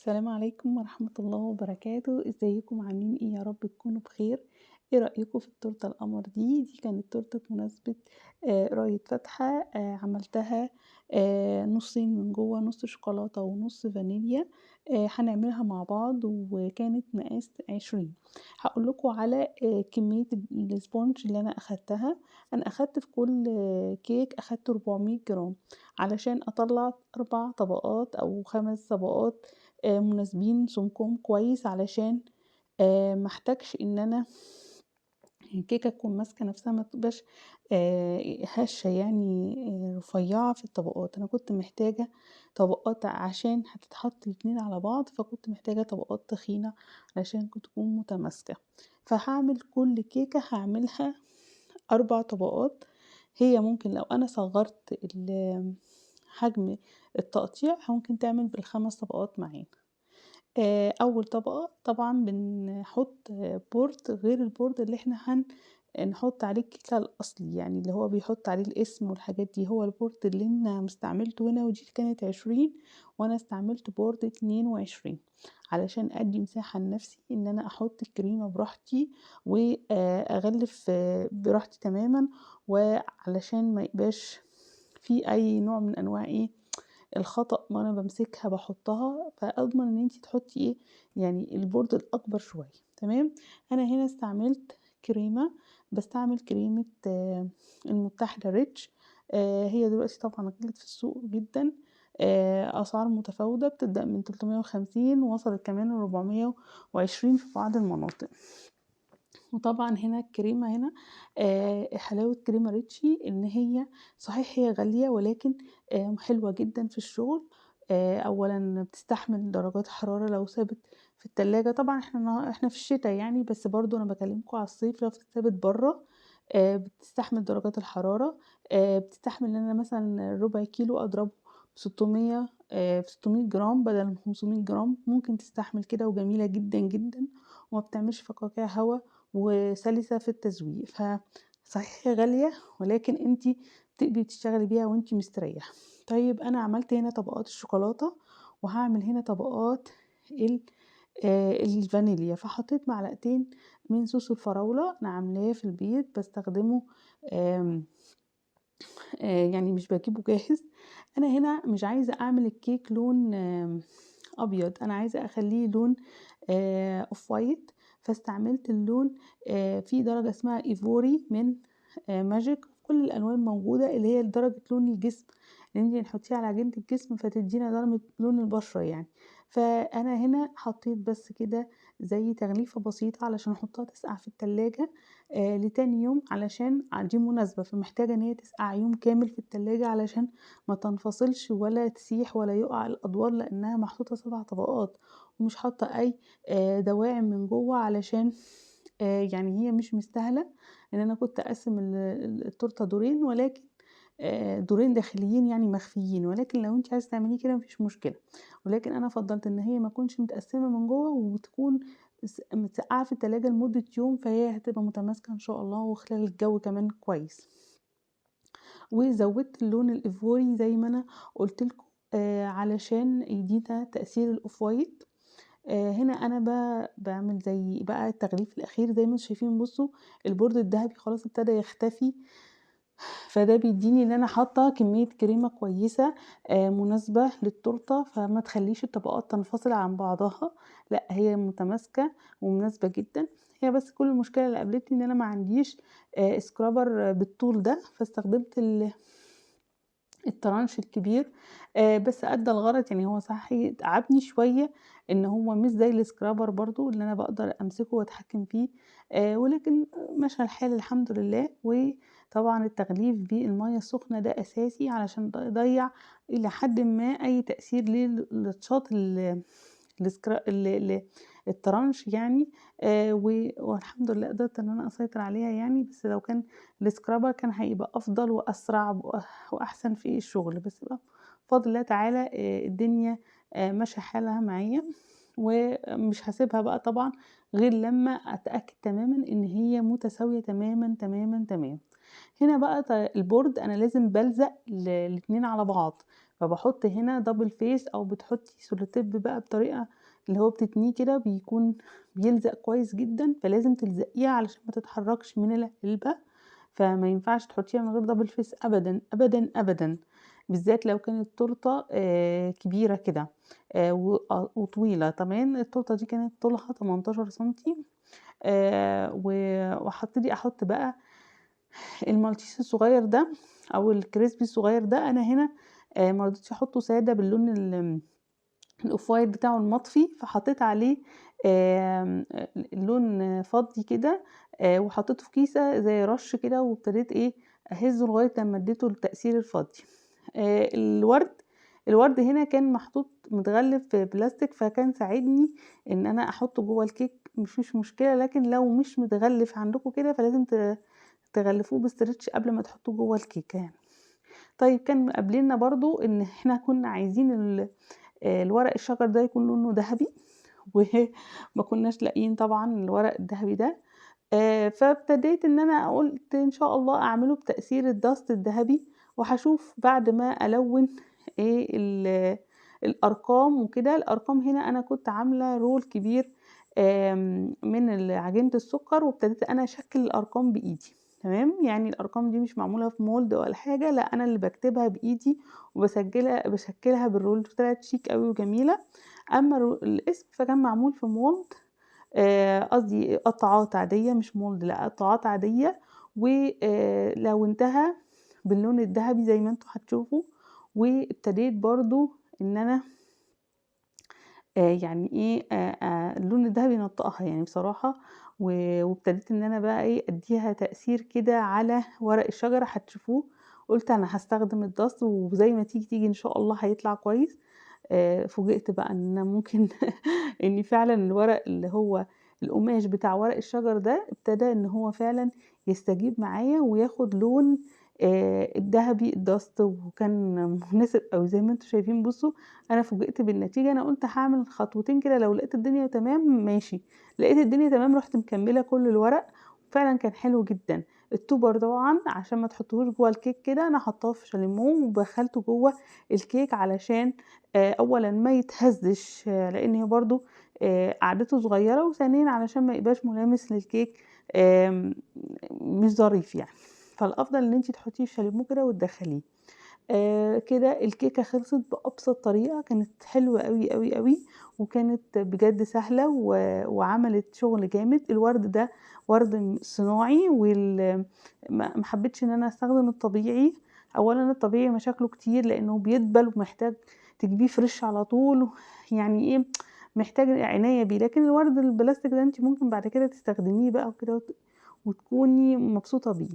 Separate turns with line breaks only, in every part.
السلام عليكم ورحمة الله وبركاته. ازيكم عاملين ايه؟ يا رب تكونوا بخير. ايه رأيكم في التورتة القمر دي كانت تورتة بمناسبة قراية فاتحة. عملتها نصين من جوه، نص شوكولاتة ونص فانيليا. هنعملها مع بعض وكانت مقاس 20. هقول لكم على كمية السبونج اللي انا اخدتها. انا اخدت في كل كيك اخدت 400 جرام علشان اطلع 4 طبقات او 5 طبقات مناسبين سمكهم كويس، علشان محتاجش ان انا الكيكة تكون ماسكة نفسها، ما تبقاش هشة يعني، رفيعة في الطبقات. انا كنت محتاجة طبقات عشان هتتحط الاتنين على بعض، فكنت محتاجة طبقات تخينة علشان تكون متماسكة. فهعمل كل كيكة هعملها 4 طبقات. هي ممكن لو انا صغرت حجم التقطيع ممكن تعمل بال5 طبقات معانا. اول طبقة طبعا بنحط بورد غير البورد اللي احنا هنحط عليه الكيكة الاصلي، يعني اللي هو بيحط عليه الاسم والحاجات دي. هو البورد اللي انا مستعملته هنا، ودي كانت 20 وانا استعملت بورد 22 علشان ادي مساحة لنفسي ان انا احط الكريمة براحتي واغلف براحتي تماما، وعلشان ما يبقاش في اي نوع من انواع الخطأ ما انا بمسكها بحطها، فاضمن ان انتي تحطي يعني البورد الاكبر شوية. تمام. انا هنا استعملت كريمة، بستعمل كريمة المتحدة ريتش. هي دلوقتي طبعا غلت في السوق جدا. اسعار متفاوتة، بتبدأ من 350 وصلت كمان 420 في بعض المناطق. وطبعا هنا الكريمة هنا حلاوة كريمة ريتشي ان هي صحيح هي غالية، ولكن حلوة جدا في الشغل. اولا بتستحمل درجات حرارة لو ثابت في التلاجة. طبعا احنا في الشتاء يعني، بس برضو انا بكلمكم على الصيف. لو ثابت بره بتستحمل درجات الحرارة. بتستحمل ان انا مثلا ربع كيلو اضربه 600 في 600 جرام بدل من 500 جرام، ممكن تستحمل كده، وجميلة جدا جدا وما بتعملش فقاقيع هوا، وسلسة في التزويق. فصحيح غالية، ولكن انتي بتقدري تشتغلي بيها وانتي مستريحة. طيب انا عملت هنا طبقات الشوكولاتة، وهعمل هنا طبقات الفانيليا. فحطيت معلقتين من صوص الفراولة، انا عاملاه في البيت بستخدمه. آم، يعني مش بجيبه جاهز. انا هنا مش عايزة اعمل الكيك لون ابيض، انا عايزة اخليه لون اوف وايت. فاستعملت اللون في درجة اسمها ايفوري من ماجيك. كل الالوان موجودة، اللي هي درجة لون الجسم اللي انتي نحطيها على عجينة الجسم فتدينا درجة لون البشرة يعني. فانا هنا حطيت بس كده زي تغليفة بسيطة علشان احطها تسقع في التلاجة لتاني يوم، علشان دي مناسبة، فمحتاجة ان هي تسقع يوم كامل في التلاجة علشان ما تنفصلش ولا تسيح ولا يقع الادوار، لانها محطوطة 7 طبقات ومش حاطة اي دواعم من جوه، علشان يعني هي مش مستاهلة ان انا كنت اقسم التورته دورين، ولكن دورين داخليين يعني مخفيين. ولكن لو انت عايزه تعمليه كده مفيش مشكله، ولكن انا فضلت ان هي ما تكونش متقسمه من جوه، وتكون متسقعه في التلاجة لمده يوم، فهي هتبقى متماسكه ان شاء الله، وخلال الجو كمان كويس. وزودت اللون الايفوري زي ما انا قلت لكم علشان يدينا تأثير الاوف وايت. هنا انا بعمل زي بقى التغليف الاخير. زي ما انتم شايفين، بصوا البورد الذهبي خلاص ابتدى يختفي، فده بيديني ان انا حاطه كميه كريمه كويسه مناسبه للتورته، فما تخليش الطبقات تنفصل عن بعضها، لا هي متماسكه ومناسبه جدا. هي بس كل المشكله اللي قابلتني ان انا ما عنديش سكرابر بالطول ده، فاستخدمت الترانش الكبير. بس ادى الغرض يعني. هو صح تعبني شويه ان هو مش زي السكرابر برضو اللي انا بقدر امسكه واتحكم فيه، ولكن ماشي الحال الحمد لله. وطبعا التغليف بالميه السخنه ده اساسي علشان يضيع الى حد ما اي تاثير للشاط الترانش يعني. والحمد لله قدرت ان انا اسيطر عليها يعني. بس لو كان السكرابر كان هيبقى افضل واسرع واحسن في الشغل. بس بقى بفضل الله تعالى الدنيا ماشيه حالها معايا، ومش هسيبها بقى طبعا غير لما اتاكد تماما ان هي متساويه تماما تماما تماما. هنا بقى البورد انا لازم بلزق الاتنين على بعض، فباحط هنا دبل فيس أو بتحطي سولوتيب بقى بطريقة اللي هو بتتنيه كده بيكون بيلزق كويس جدًا، فلازم تلزقيها علشان ما تتحركش من العلبة، فما ينفعش تحطيها من غير دبل فيس أبدًا، أبدًا، أبدًا، بالذات لو كانت تورتة كبيرة كده وطويلة. تمام، التورتة دي كانت طولها 18 سنتي. و أحط بقى المالتيس الصغير ده أو الكريسبي الصغير ده. أنا هنا ما رضيتش أحطه سادة باللون الoff white بتاعه المطفي، فحطيت عليه لون فضي كده، وحطيته في كيسة زي رش كده، وابتديت أهزه لغاية لمّا اديته التأثير الفضي. الورد هنا كان محطوط متغلف في بلاستيك، فكان ساعدني إن أنا أحطه جوّه الكيك مفيش مشكلة، لكن لو مش متغلف عندكم كده فلازم تغلفوه بستريتش قبل ما تحطوه جوّه الكيكة يعني. طيب كان مقابلنا برضه إن إحنا كنا عايزين الورق الشجر ده يكون لونه دهبي وما كناش لاقيين طبعًا الورق الدهبي ده. فابتديت إن أنا قُلت إن شاء الله أعمله بتأثير الدست الدهبي، وهاشوف بعد ما ألوّن الأرقام وكده. الأرقام هنا أنا كنت عاملة رول كبير من عجينة السكر، وابتديت أنا أشكِّل الأرقام بإيدي. تمام، يعني الأرقام دي مش معمولة في mold ولا حاجة، لأ أنا اللي باكتبها بإيدي باشكِّلها بالرول، طلعت شيك أوي وجميلة. أمّا الاسم فكان معمول في mold، قصدي قطّاعات عادية مش mold، لأ قطّاعات عادية، لوّنتها باللون الدهبي زي ما أنتم هتشوفوا، وابتديت برضه إن أنا يعني اللون الدهبي ينطّقها يعني بصراحة، وابتديت إن أنا بقى أدّيها تأثير كده على ورق الشجرة هتشوفوه. قُلت أنا هاستخدم الدست وزي ما تيجي إن شاء الله هيطلع كويس. فوجئت بقى إن أنا ممكن إن فعلًا الورق اللي هو القماش بتاع ورق الشجر ده ابتدى إن هو فعلًا يستجيب معايا وياخد لون الدهبي الدست، وكان مناسب أوي زي ما أنتم شايفين. بُصّوا أنا فوجئت بالنتيجة، أنا قُلت هاعمل خطوتين كده لو لقيت الدنيا تمام ماشي، لقيت الدنيا تمام رُحت مكمّلة كل الورق، وفعلًا كان حلو جدًا. التوبر طبعًا عشان ما تحطّوهوش جوّه الكيك كده، أنا حاطاه في شاليمو ودخّلته جوّه الكيك علشان أولًا ما يتهزّش، لإن هي برضه قعدته صغيّرة، وثانيًا علشان ما يبقاش ملامس للكيك آمم مش ظريف يعني، فالأفضل إن أنتِ تحطيه في شاليمو كده وتدخّليه. كده الكيكة خلصت بأبسط طريقة، كانت حلوة أوي، أوي، أوي، وكانت بجد سهلة وعملت شغل جامد. الورد ده ورد صناعي ما حبيتش إن أنا أستخدم الطبيعي. أولًا الطبيعي مشاكله كتير لإنه بيدبل ومحتاج تجيبيه فريش على طول، يعني محتاج عناية بيه، لكن الورد البلاستيك ده أنتِ ممكن بعد كده تستخدميه بقى وكده وتكوني مبسوطة بيه.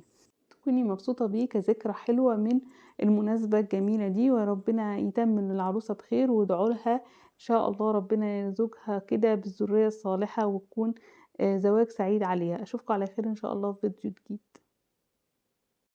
تكوني مبسوطة بيه كذكرى حلوة من المناسبة الجميلة دي، وربنا يتمم للعروسة بخير، وادعوا لها إن شاء الله ربنا يرزقها كده بالذرية الصالحة وتكون زواج سعيد عليها. أشوفكم على خير إن شاء الله في فيديو جديد.